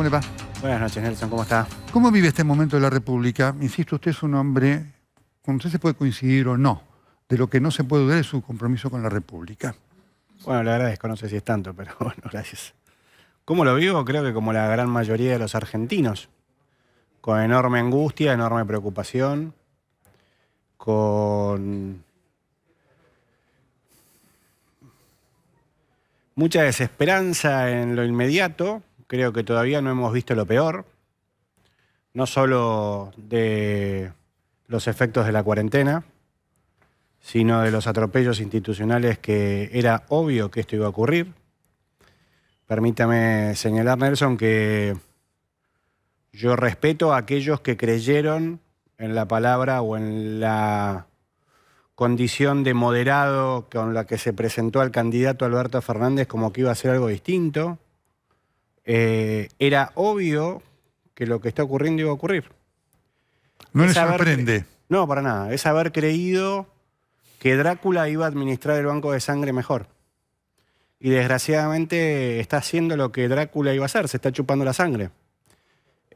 ¿cómo le va? Buenas noches, Nelson, ¿cómo está? ¿Cómo vive este momento de la República? Insisto, usted es un hombre, con usted se puede coincidir o no, de lo que no se puede dudar es su compromiso con la República. Bueno, le agradezco, no sé si es tanto, pero bueno, gracias. ¿Cómo lo vivo? Creo que como la gran mayoría de los argentinos, con enorme angustia, enorme preocupación, con mucha desesperanza en lo inmediato. Creo que todavía no hemos visto lo peor, no solo de los efectos de la cuarentena, sino de los atropellos institucionales que era obvio que esto iba a ocurrir. Permítame señalar, Nelson, que yo respeto a aquellos que creyeron en la palabra o en la condición de moderado con la que se presentó al candidato Alberto Fernández como que iba a ser algo distinto. Era obvio que lo que está ocurriendo iba a ocurrir. ¿No le sorprende? No, para nada. Es haber creído que Drácula iba a administrar el banco de sangre mejor. Y desgraciadamente está haciendo lo que Drácula iba a hacer, se está chupando la sangre.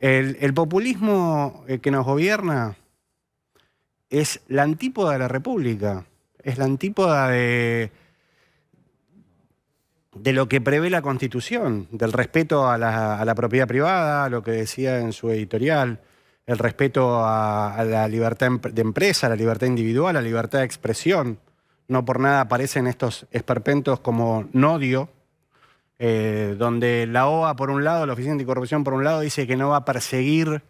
El populismo que nos gobierna es la antípoda de la República, es la antípoda de lo que prevé la Constitución, del respeto a la propiedad privada, lo que decía en su editorial, el respeto a la libertad de empresa, a la libertad individual, a la libertad de expresión. No por nada aparecen estos esperpentos como Nodio, donde la OA por un lado, la Oficina Anticorrupción por un lado, dice que no va a perseguir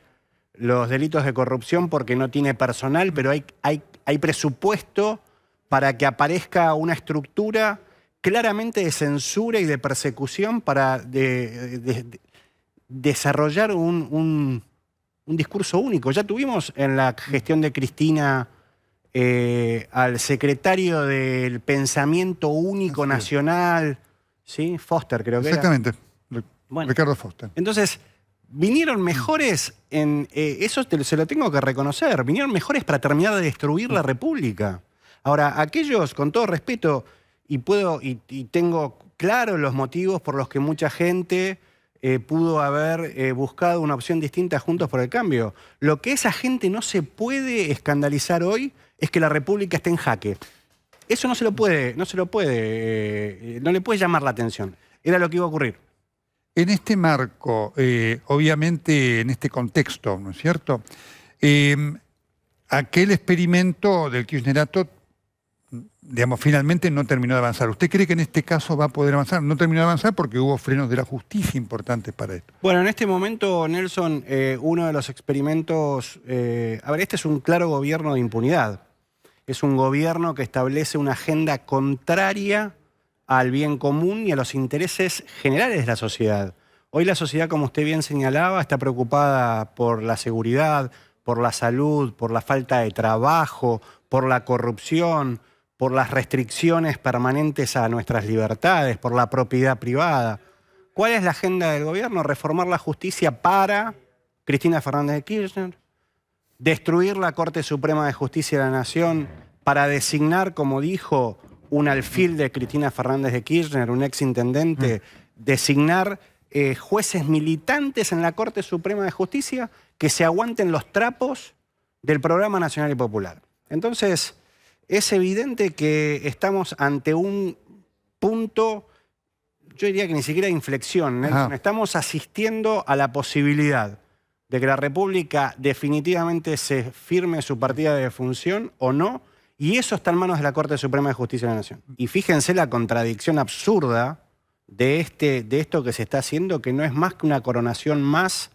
los delitos de corrupción porque no tiene personal, pero hay presupuesto para que aparezca una estructura claramente de censura y de persecución para desarrollar un discurso único. Ya tuvimos en la gestión de Cristina al secretario del Pensamiento Único Nacional, ¿sí? Foster, creo que Exactamente. era. Bueno, Ricardo Foster. Entonces, vinieron mejores en... eso se lo tengo que reconocer. Vinieron mejores para terminar de destruir la República. Ahora, aquellos, con todo respeto, y tengo claro los motivos por los que mucha gente pudo haber buscado una opción distinta a Juntos por el Cambio. Lo que esa gente no se puede escandalizar hoy es que la República esté en jaque. Eso no le puede llamar la atención. Era lo que iba a ocurrir. En este marco, obviamente en este contexto, ¿no es cierto? Aquel experimento del kirchnerato, digamos, finalmente no terminó de avanzar. ¿Usted cree que en este caso va a poder avanzar? No terminó de avanzar porque hubo frenos de la justicia importantes para esto. Bueno, en este momento, Nelson, uno de los experimentos... a ver, este es un claro gobierno de impunidad. Es un gobierno que establece una agenda contraria al bien común y a los intereses generales de la sociedad. Hoy la sociedad, como usted bien señalaba, está preocupada por la seguridad, por la salud, por la falta de trabajo, por la corrupción, por las restricciones permanentes a nuestras libertades, por la propiedad privada. ¿Cuál es la agenda del gobierno? Reformar la justicia para Cristina Fernández de Kirchner, destruir la Corte Suprema de Justicia de la Nación para designar, como dijo un alfil de Cristina Fernández de Kirchner, un exintendente, designar jueces militantes en la Corte Suprema de Justicia que se aguanten los trapos del Programa Nacional y Popular. Entonces, es evidente que estamos ante un punto, yo diría que ni siquiera de inflexión, Nelson. Estamos asistiendo a la posibilidad de que la República definitivamente se firme su partida de defunción o no, y eso está en manos de la Corte Suprema de Justicia de la Nación. Y fíjense la contradicción absurda de esto que se está haciendo, que no es más que una coronación más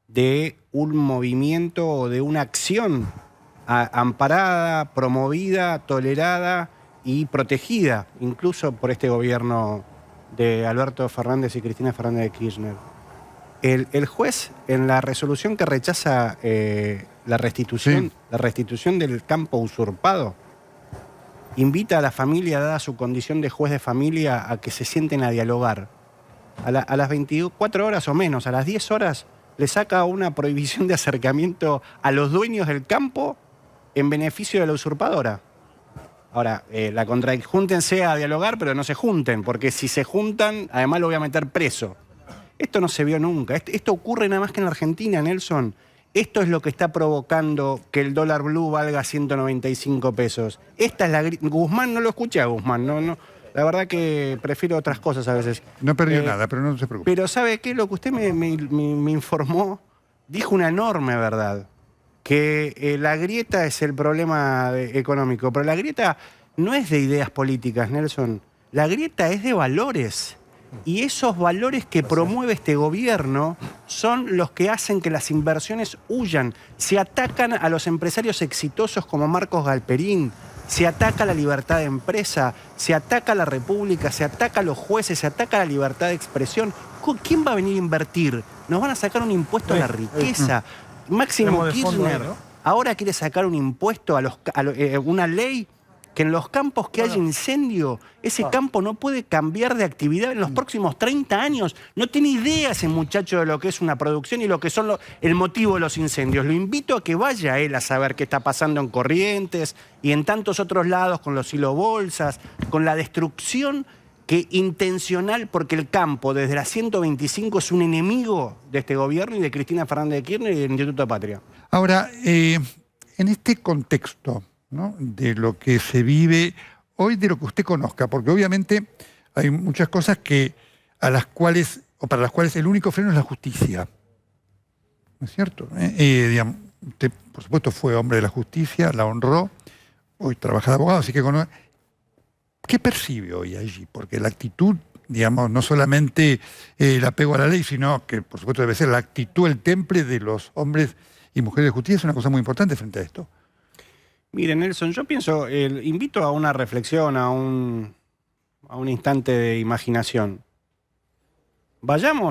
de un movimiento o de una acción amparada, promovida, tolerada y protegida, incluso por este gobierno de Alberto Fernández y Cristina Fernández de Kirchner. El juez, en la resolución que rechaza la restitución del campo usurpado, invita a la familia, dada su condición de juez de familia, a que se sienten a dialogar. A las 24 horas o menos, a las 10 horas, le saca una prohibición de acercamiento a los dueños del campo en beneficio de la usurpadora. Ahora, júntense a dialogar, pero no se junten, porque si se juntan, además lo voy a meter preso. Esto no se vio nunca. Esto ocurre nada más que en la Argentina, Nelson. Esto es lo que está provocando que el dólar blue valga 195 pesos. Esta es la... Guzmán, no lo escuché a Guzmán, no. La verdad que prefiero otras cosas a veces. No perdió nada, pero no se preocupe. Pero ¿sabe qué? Lo que usted me informó, dijo una enorme verdad. Que la grieta es el problema económico, pero la grieta no es de ideas políticas, Nelson. La grieta es de valores. Y esos valores que promueve este gobierno son los que hacen que las inversiones huyan. Se atacan a los empresarios exitosos como Marcos Galperín, se ataca la libertad de empresa, se ataca a la República, se ataca a los jueces, se ataca a la libertad de expresión. ¿Quién va a venir a invertir? Nos van a sacar un impuesto a la riqueza. Máximo Kirchner ahora quiere sacar un impuesto una ley que en los campos que haya incendio, ese campo no puede cambiar de actividad en los próximos 30 años. No tiene idea ese muchacho de lo que es una producción y lo que son el motivo de los incendios. Lo invito a que vaya él a saber qué está pasando en Corrientes y en tantos otros lados con los silobolsas, con la destrucción intencional, porque el campo desde la 125 es un enemigo de este gobierno y de Cristina Fernández de Kirchner y del Instituto Patria. Ahora, en este contexto, ¿no?, de lo que se vive hoy, de lo que usted conozca, porque obviamente hay muchas cosas para las cuales el único freno es la justicia. ¿No es cierto? Digamos, usted, por supuesto, fue hombre de la justicia, la honró, hoy trabaja de abogado, así que conoce. ¿Qué percibe hoy allí? Porque la actitud, digamos, no solamente el apego a la ley, sino que, por supuesto, debe ser la actitud, el temple de los hombres y mujeres de justicia, es una cosa muy importante frente a esto. Mire, Nelson, yo pienso, invito a una reflexión, a un instante de imaginación.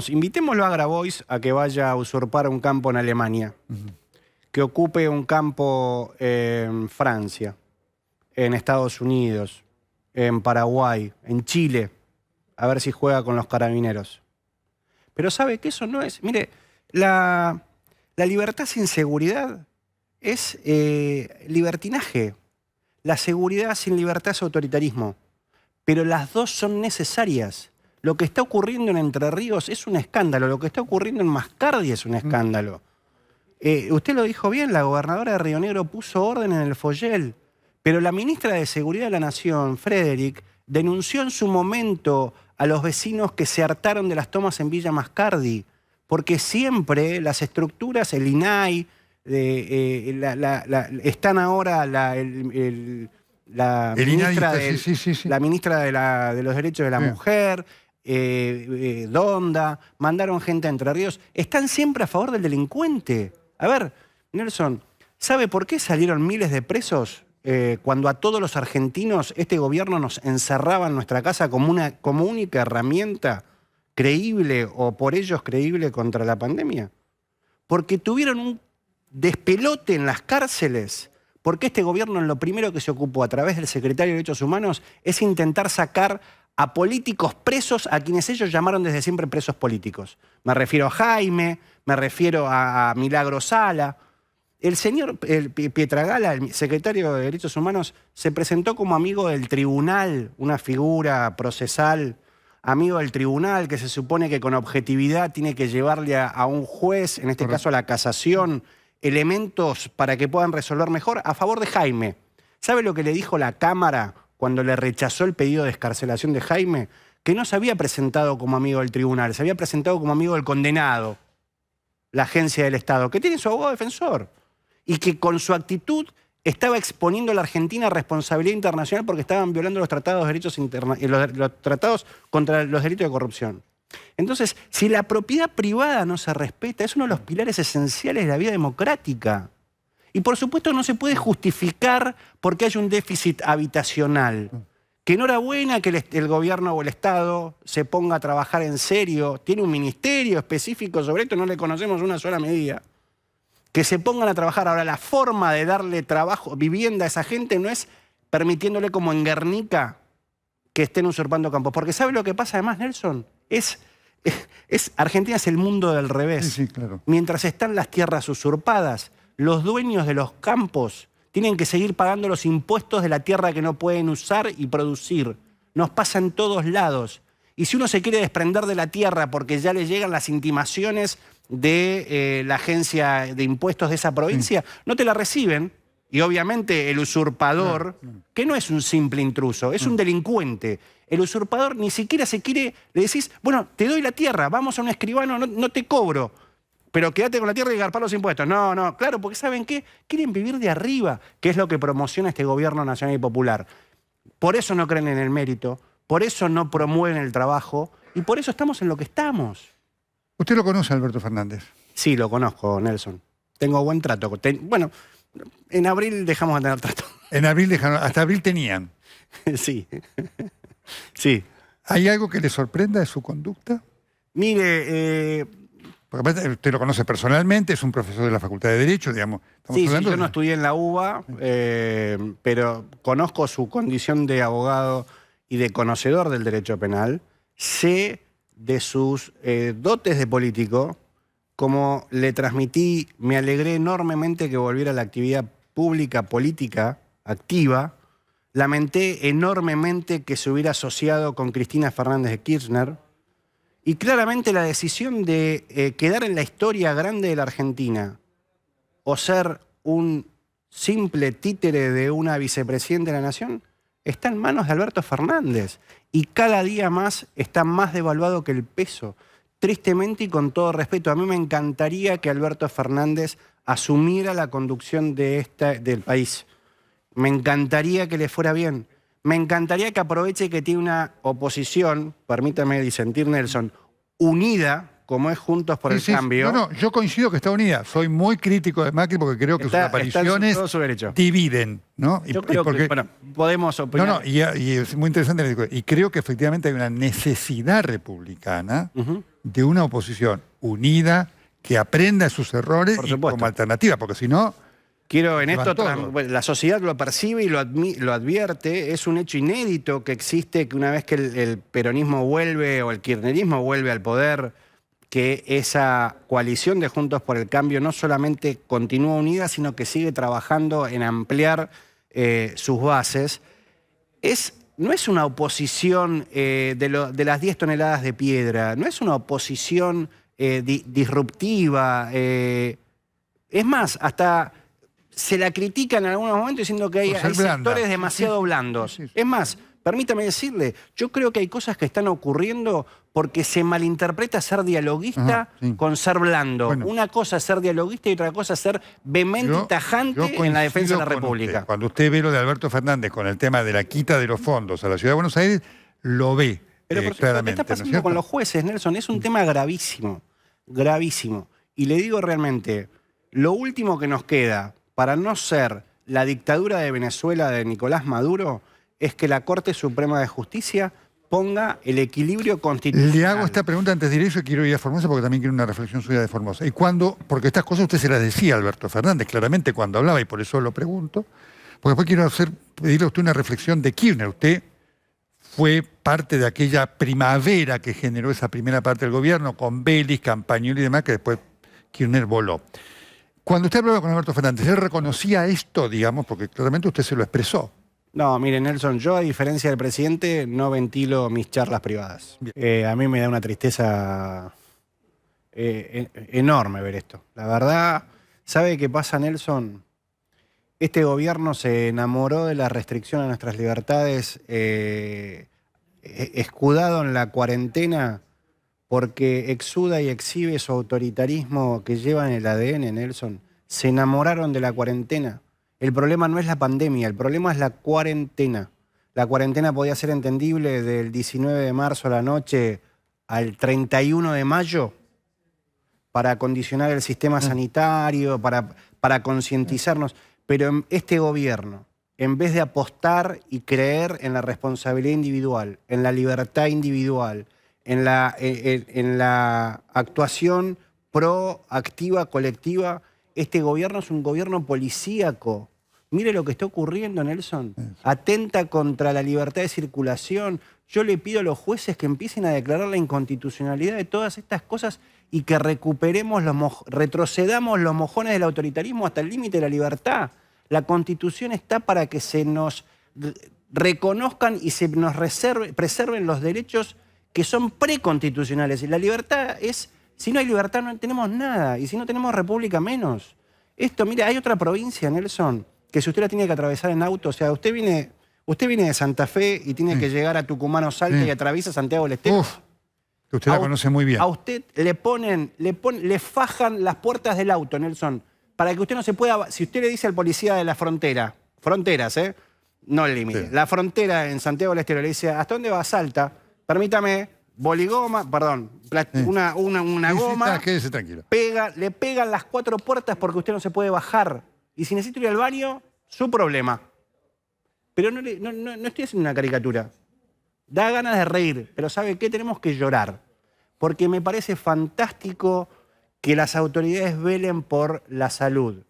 Invitémoslo a Grabois a que vaya a usurpar un campo en Alemania, que ocupe un campo en Francia, en Estados Unidos, en Paraguay, en Chile, a ver si juega con los carabineros. Pero ¿sabe que eso no es? Mire, la libertad sin seguridad es libertinaje. La seguridad sin libertad es autoritarismo. Pero las dos son necesarias. Lo que está ocurriendo en Entre Ríos es un escándalo. Lo que está ocurriendo en Mascardi es un escándalo. Usted lo dijo bien, la gobernadora de Río Negro puso orden en el Foyel. Pero la ministra de Seguridad de la Nación, Frederick, denunció en su momento a los vecinos que se hartaron de las tomas en Villa Mascardi. Porque siempre las estructuras, el INAI, están ahora la ministra de los Derechos de la Mujer, Donda, mandaron gente a Entre Ríos, están siempre a favor del delincuente. A ver, Nelson, ¿sabe por qué salieron miles de presos cuando a todos los argentinos este gobierno nos encerraba en nuestra casa como única herramienta creíble o por ellos creíble contra la pandemia? Porque tuvieron un despelote en las cárceles, porque este gobierno en lo primero que se ocupó a través del secretario de Derechos Humanos es intentar sacar a políticos presos a quienes ellos llamaron desde siempre presos políticos. Me refiero a Jaime, me refiero a Milagro Sala. El señor Pietragala, el secretario de Derechos Humanos, se presentó como amigo del tribunal, una figura procesal, amigo del tribunal que se supone que con objetividad tiene que llevarle a un juez, en este caso a la casación, elementos para que puedan resolver mejor a favor de Jaime. ¿Sabe lo que le dijo la Cámara cuando le rechazó el pedido de excarcelación de Jaime? Que no se había presentado como amigo del tribunal, se había presentado como amigo del condenado, la agencia del Estado, que tiene su abogado defensor, y que con su actitud estaba exponiendo a la Argentina a responsabilidad internacional porque estaban violando los tratados de derechos los tratados contra los delitos de corrupción. Entonces, si la propiedad privada no se respeta, es uno de los pilares esenciales de la vida democrática. Y por supuesto no se puede justificar porque hay un déficit habitacional. Que enhorabuena que el gobierno o el Estado se ponga a trabajar en serio, tiene un ministerio específico sobre esto, no le conocemos una sola medida. Que se pongan a trabajar. Ahora, la forma de darle trabajo, vivienda a esa gente no es permitiéndole como en Guernica que estén usurpando campos. Porque ¿sabe lo que pasa además, Nelson? Argentina es el mundo del revés. Sí, claro. Mientras están las tierras usurpadas, los dueños de los campos tienen que seguir pagando los impuestos de la tierra que no pueden usar y producir. Nos pasa en todos lados. Y si uno se quiere desprender de la tierra porque ya le llegan las intimaciones de la agencia de impuestos de esa provincia, no te la reciben. Y obviamente el usurpador, que no es un simple intruso, es un delincuente. El usurpador ni siquiera se quiere, le decís, bueno, te doy la tierra, vamos a un escribano, no te cobro, pero quédate con la tierra y garpar los impuestos. No, claro, porque ¿saben qué? Quieren vivir de arriba, que es lo que promociona este gobierno nacional y popular. Por eso no creen en el mérito, por eso no promueven el trabajo y por eso estamos en lo que estamos. ¿Usted lo conoce, Alberto Fernández? Sí, lo conozco, Nelson. Tengo buen trato. Bueno, en abril dejamos de tener trato. En abril hasta abril tenían. Sí. Sí. ¿Hay algo que le sorprenda de su conducta? Mire, porque aparte usted lo conoce personalmente, es un profesor de la Facultad de Derecho, digamos. sí, yo no estudié en la UBA, pero conozco su condición de abogado y de conocedor del derecho penal. Sé de sus dotes de político. Como le transmití, me alegré enormemente que volviera a la actividad pública, política, activa. Lamenté enormemente que se hubiera asociado con Cristina Fernández de Kirchner. Y claramente la decisión de quedar en la historia grande de la Argentina o ser un simple títere de una vicepresidenta de la Nación está en manos de Alberto Fernández. Y cada día más está más devaluado que el peso. Tristemente y con todo respeto, a mí me encantaría que Alberto Fernández asumiera la conducción del país. Me encantaría que le fuera bien. Me encantaría que aproveche que tiene una oposición, permítame disentir, Nelson, unida, como es Juntos por el Cambio. No, yo coincido que está unida. Soy muy crítico de Macri porque creo que sus apariciones dividen, ¿no? Yo creo que, bueno, podemos opinar. Y es muy interesante. Y creo que efectivamente hay una necesidad republicana de una oposición unida que aprenda de sus errores y como alternativa, porque si no... Quiero en esto, la sociedad lo percibe y lo advierte, es un hecho inédito que existe, que una vez que el peronismo vuelve o el kirchnerismo vuelve al poder, que esa coalición de Juntos por el Cambio no solamente continúa unida, sino que sigue trabajando en ampliar sus bases. No es una oposición de las 10 toneladas de piedra, no es una oposición disruptiva. Es más, hasta se la critica en algunos momentos diciendo que hay sectores demasiado blandos. Es más, permítame decirle, yo creo que hay cosas que están ocurriendo porque se malinterpreta ser dialoguista con ser blando. Bueno, una cosa es ser dialoguista y otra cosa es ser vehemente y tajante en la defensa de la República. Cuando usted ve lo de Alberto Fernández con el tema de la quita de los fondos a la Ciudad de Buenos Aires, lo ve claramente. ¿Qué está pasando con los jueces, Nelson? Es un tema gravísimo, gravísimo. Y le digo realmente, lo último que nos queda para no ser la dictadura de Venezuela de Nicolás Maduro es que la Corte Suprema de Justicia ponga el equilibrio constitucional. Le hago esta pregunta antes de ir eso y quiero ir a Formosa porque también quiero una reflexión suya de Formosa. Porque estas cosas usted se las decía a Alberto Fernández claramente cuando hablaba y por eso lo pregunto, porque después quiero pedirle a usted una reflexión de Kirchner. Usted fue parte de aquella primavera que generó esa primera parte del gobierno con Vélez, Campagnoli y demás, que después Kirchner voló. Cuando usted hablaba con Alberto Fernández, ¿él reconocía esto, digamos, porque claramente usted se lo expresó? No, mire, Nelson, yo a diferencia del presidente no ventilo mis charlas privadas. A mí me da una tristeza enorme ver esto. La verdad, ¿sabe qué pasa, Nelson? Este gobierno se enamoró de la restricción a nuestras libertades escudado en la cuarentena porque exuda y exhibe su autoritarismo que lleva en el ADN, Nelson. Se enamoraron de la cuarentena. El problema no es la pandemia, el problema es la cuarentena. La cuarentena podía ser entendible del 19 de marzo a la noche al 31 de mayo para acondicionar el sistema sanitario, para concientizarnos. Pero este gobierno, en vez de apostar y creer en la responsabilidad individual, en la libertad individual, en la actuación proactiva, colectiva, este gobierno es un gobierno policíaco. Mire lo que está ocurriendo, Nelson. Atenta contra la libertad de circulación. Yo le pido a los jueces que empiecen a declarar la inconstitucionalidad de todas estas cosas y que retrocedamos los mojones del autoritarismo hasta el límite de la libertad. La Constitución está para que se nos reconozcan y se nos preserven los derechos que son preconstitucionales. Y la libertad es, si no hay libertad no tenemos nada, y si no tenemos república menos. Esto, mire, hay otra provincia, Nelson, que si usted la tiene que atravesar en auto, o sea, usted viene de Santa Fe y tiene que llegar a Tucumán o Salta y atraviesa Santiago del Estero. Uf, que usted la conoce muy bien. A usted le fajan las puertas del auto, Nelson, para que usted no se pueda... Si usted le dice al policía de la frontera, fronteras, no el límite, la frontera en Santiago del Estero, le dice, ¿hasta dónde va a Salta? Permítame, boligoma, perdón, una goma, quédese tranquilo. Le pegan las 4 puertas porque usted no se puede bajar. Y si necesita ir al baño, su problema. Pero no estoy haciendo una caricatura. Da ganas de reír, pero ¿sabe qué? Tenemos que llorar. Porque me parece fantástico que las autoridades velen por la salud.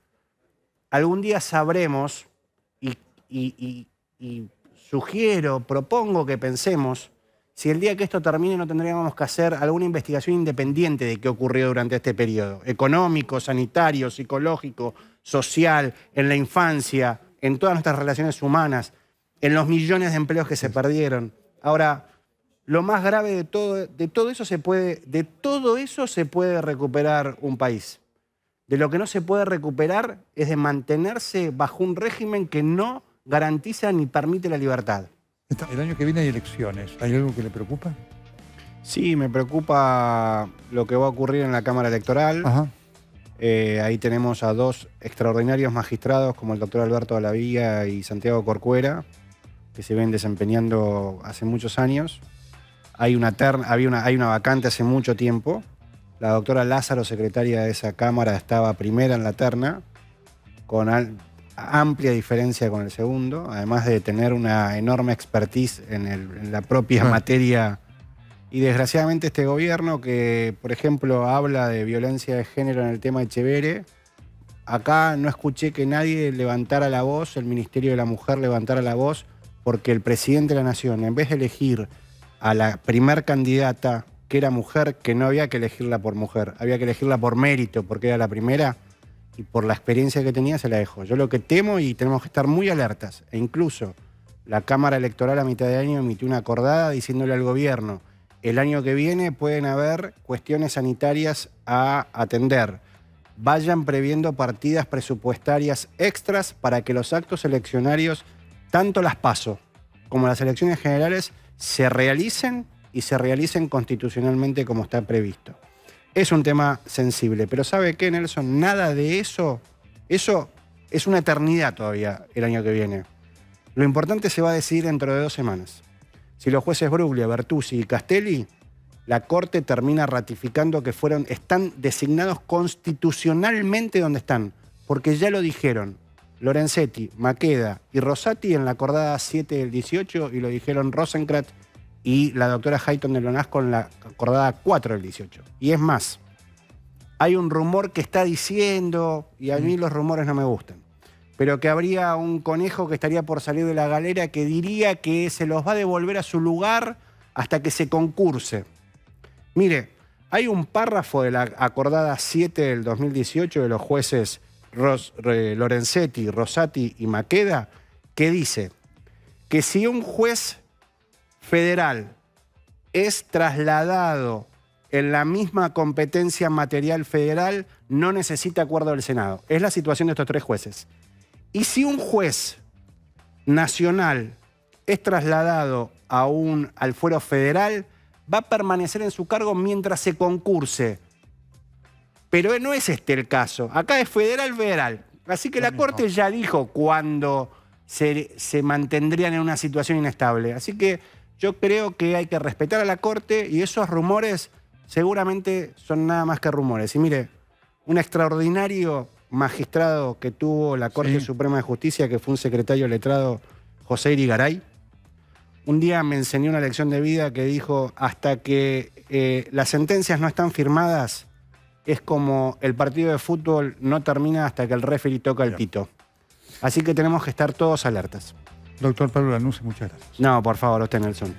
Algún día sabremos, y sugiero, propongo que pensemos, si el día que esto termine no tendríamos que hacer alguna investigación independiente de qué ocurrió durante este periodo. Económico, sanitario, psicológico, social, en la infancia, en todas nuestras relaciones humanas, en los millones de empleos que se perdieron. Ahora, lo más grave de todo eso se puede recuperar un país. De lo que no se puede recuperar es de mantenerse bajo un régimen que no garantiza ni permite la libertad. El año que viene hay elecciones. ¿Hay algo que le preocupa? Sí, me preocupa lo que va a ocurrir en la Cámara Electoral. Ajá. Ahí tenemos a 2 extraordinarios magistrados como el doctor Alberto Alavía y Santiago Corcuera, que se ven desempeñando hace muchos años. Hay una vacante hace mucho tiempo. La doctora Lázaro, secretaria de esa Cámara, estaba primera en la terna, con amplia diferencia con el segundo, además de tener una enorme expertise en la propia materia. Y desgraciadamente este gobierno que, por ejemplo, habla de violencia de género en el tema de Echeverre, acá no escuché que nadie levantara la voz, el Ministerio de la Mujer levantara la voz, porque el presidente de la Nación, en vez de elegir a la primer candidata, que era mujer, que no había que elegirla por mujer, había que elegirla por mérito, porque era la primera, y por la experiencia que tenía se la dejó. Yo lo que temo, y tenemos que estar muy alertas, e incluso la Cámara Electoral a mitad de año emitió una acordada diciéndole al gobierno, el año que viene pueden haber cuestiones sanitarias a atender. Vayan previendo partidas presupuestarias extras para que los actos eleccionarios, tanto las PASO como las elecciones generales, se realicen y se realicen constitucionalmente como está previsto. Es un tema sensible, pero ¿sabe qué, Nelson? Nada de eso es una eternidad todavía el año que viene. Lo importante se va a decidir dentro de 2 semanas. Si los jueces Bruglia, Bertuzzi y Castelli, la Corte termina ratificando que están designados constitucionalmente donde están, porque ya lo dijeron Lorenzetti, Maqueda y Rosati en la acordada 7 del 18 y lo dijeron Rosenkrantz y la doctora Hayton de Lonasco en la acordada 4 del 18. Y es más, hay un rumor que está diciendo, y a mí los rumores no me gustan, pero que habría un conejo que estaría por salir de la galera que diría que se los va a devolver a su lugar hasta que se concurse. Mire, hay un párrafo de la acordada 7 del 2018 de los jueces Lorenzetti, Rosati y Maqueda que dice que si un juez federal es trasladado en la misma competencia material federal, no necesita acuerdo del Senado. Es la situación de estos 3 jueces. Y si un juez nacional es trasladado al fuero federal, va a permanecer en su cargo mientras se concurse. Pero no es este el caso. Acá es federal. Así que la Corte ya dijo cuándo se mantendrían en una situación inestable. Así que yo creo que hay que respetar a la Corte y esos rumores seguramente son nada más que rumores. Y mire, un extraordinario magistrado que tuvo la Corte Suprema de Justicia, que fue un secretario letrado, José Irigaray, un día me enseñó una lección de vida que dijo, hasta que las sentencias no están firmadas, es como el partido de fútbol no termina hasta que el referee toca el pito. Así que tenemos que estar todos alertas. Doctor Pablo Lanuse, muchas gracias. No, por favor, usted, Nelson.